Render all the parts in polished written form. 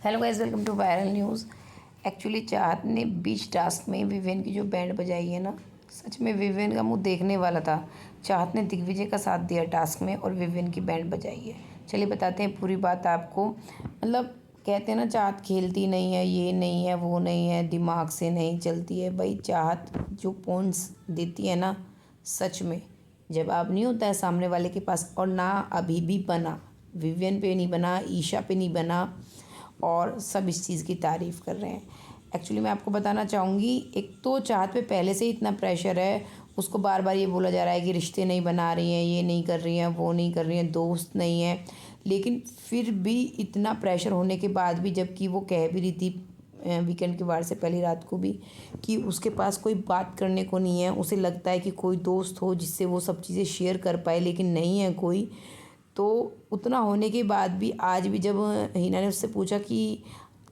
Hello guys, welcome to viral news. Actually Chahat ने बीच task में विवेन की जो बैंड बजाई है ना, सच में विवेन का मुंह देखने वाला था। चाहत ने दिग्विजय का साथ दिया टास्क में और विवेन की बैंड बजाई है। चलिए बताते हैं पूरी बात आपको। मतलब कहते हैं ना, चाहत खेलती नहीं है, ये नहीं है, वो नहीं है, दिमाग से नहीं चलती है। भाई चाहत जो पॉइंट्स देती है ना, सच में जवाब नहीं होता है सामने वाले के पास। और ना अभी भी बना, विवियन पे नहीं बना, ईशा पे नहीं बना, और सब इस चीज़ की तारीफ़ कर रहे हैं। एक्चुअली मैं आपको बताना चाहूँगी, एक तो चाहत पे पहले से ही इतना प्रेशर है, उसको बार बार ये बोला जा रहा है कि रिश्ते नहीं बना रही हैं, ये नहीं कर रही हैं, वो नहीं कर रही हैं, दोस्त नहीं है। लेकिन फिर भी इतना प्रेशर होने के बाद भी, जबकि वो कह भी रही थी वीकेंड के वार से पहली रात को भी, कि उसके पास कोई बात करने को नहीं है, उसे लगता है कि कोई दोस्त हो जिससे वो सब चीज़ें शेयर कर पाए, लेकिन नहीं है कोई। तो उतना होने के बाद भी आज भी जब हिना ने उससे पूछा कि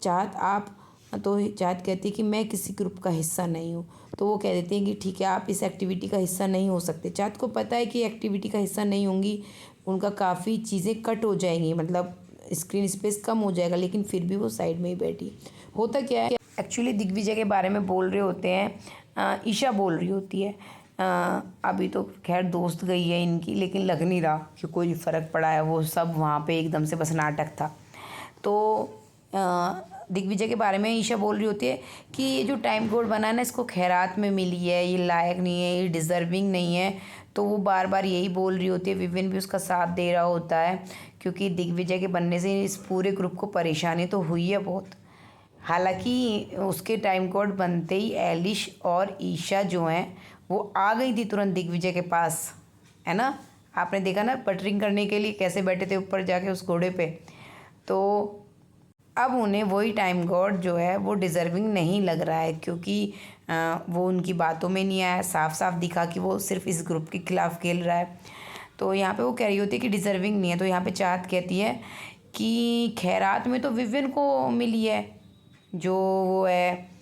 चाहत आप, तो चाहत कहती है कि मैं किसी ग्रुप का हिस्सा नहीं हूँ। तो वो कह देते हैं कि ठीक है, आप इस एक्टिविटी का हिस्सा नहीं हो सकते। चाहत को पता है कि एक्टिविटी का हिस्सा नहीं होंगी, उनका काफ़ी चीज़ें कट हो जाएंगी, मतलब स्क्रीन स्पेस कम हो जाएगा, लेकिन फिर भी वो साइड में ही बैठी। होता क्या है, एक्चुअली दिग्विजय के बारे में बोल रहे होते हैं, ईशा बोल रही होती है। अभी तो खैर दोस्त गई है इनकी, लेकिन लग नहीं रहा कि कोई फ़र्क पड़ा है। वो सब वहाँ पे एकदम से बस नाटक था। तो दिग्विजय के बारे में ईशा बोल रही होती है कि ये जो टाइम कोड बना है ना, इसको खैरात में मिली है, ये लायक नहीं है, ये डिज़र्विंग नहीं है। तो वो बार बार यही बोल रही होती है। विविन भी उसका साथ दे रहा होता है, क्योंकि दिग्विजय के बनने से इस पूरे ग्रुप को परेशानी तो हुई है बहुत। हालांकि उसके टाइम कोड बनते ही एलिश और ईशा जो हैं वो आ गई थी तुरंत दिग्विजय के पास, है ना। आपने देखा ना, बटरिंग करने के लिए कैसे बैठे थे ऊपर जाके उस घोड़े पे। तो अब उन्हें वही टाइम गॉड जो है वो डिज़र्विंग नहीं लग रहा है, क्योंकि वो उनकी बातों में नहीं आया, साफ साफ दिखा कि वो सिर्फ इस ग्रुप के खिलाफ खेल रहा है। तो यहाँ पे वो कह रही होती है कि डिज़र्विंग नहीं है। तो यहाँ पे चाहत कहती है कि खैरात में तो विविन को मिली है, जो वो है।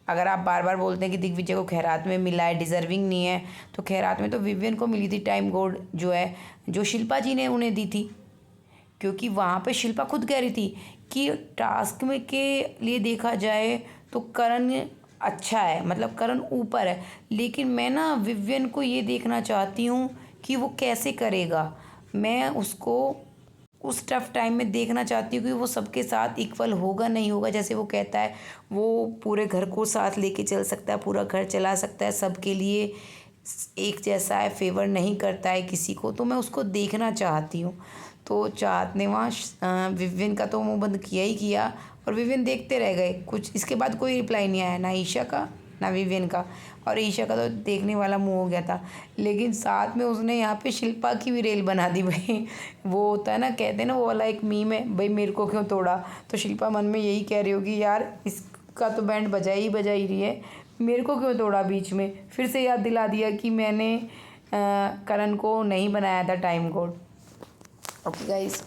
अगर आप बार बार बोलते हैं कि दिग्विजय को खैरात में मिला है, डिज़र्विंग नहीं है, तो खैरात में तो विवियन को मिली थी टाइम कोड जो है, जो शिल्पा जी ने उन्हें दी थी। क्योंकि वहाँ पे शिल्पा खुद कह रही थी कि टास्क में के लिए देखा जाए तो करण अच्छा है, मतलब करण ऊपर है, लेकिन मैं ना विवियन को ये देखना चाहती हूँ कि वो कैसे करेगा। मैं उसको उस टफ टाइम में देखना चाहती हूँ कि वो सबके साथ इक्वल होगा नहीं होगा। जैसे वो कहता है वो पूरे घर को साथ लेके चल सकता है, पूरा घर चला सकता है, सबके लिए एक जैसा है, फेवर नहीं करता है किसी को। तो मैं उसको देखना चाहती हूँ। तो चाहत ने वहाँ विवियन का तो मुंह बंद किया ही किया, और विवियन देखते रह गए। कुछ इसके बाद कोई रिप्लाई नहीं आया, ना ईशा का ना विवियन का। और ईशा का तो देखने वाला मुंह हो गया था। लेकिन साथ में उसने यहाँ पे शिल्पा की भी रेल बना दी भाई। वो होता है ना, कहते हैं ना, वो वाला एक मीम है, भाई मेरे को क्यों तोड़ा। तो शिल्पा मन में यही कह रही होगी, यार इसका तो बैंड बजा ही रही है, मेरे को क्यों तोड़ा बीच में। फिर से याद दिला दिया कि मैंने करण को नहीं बनाया था टाइम कोड। Okay guys.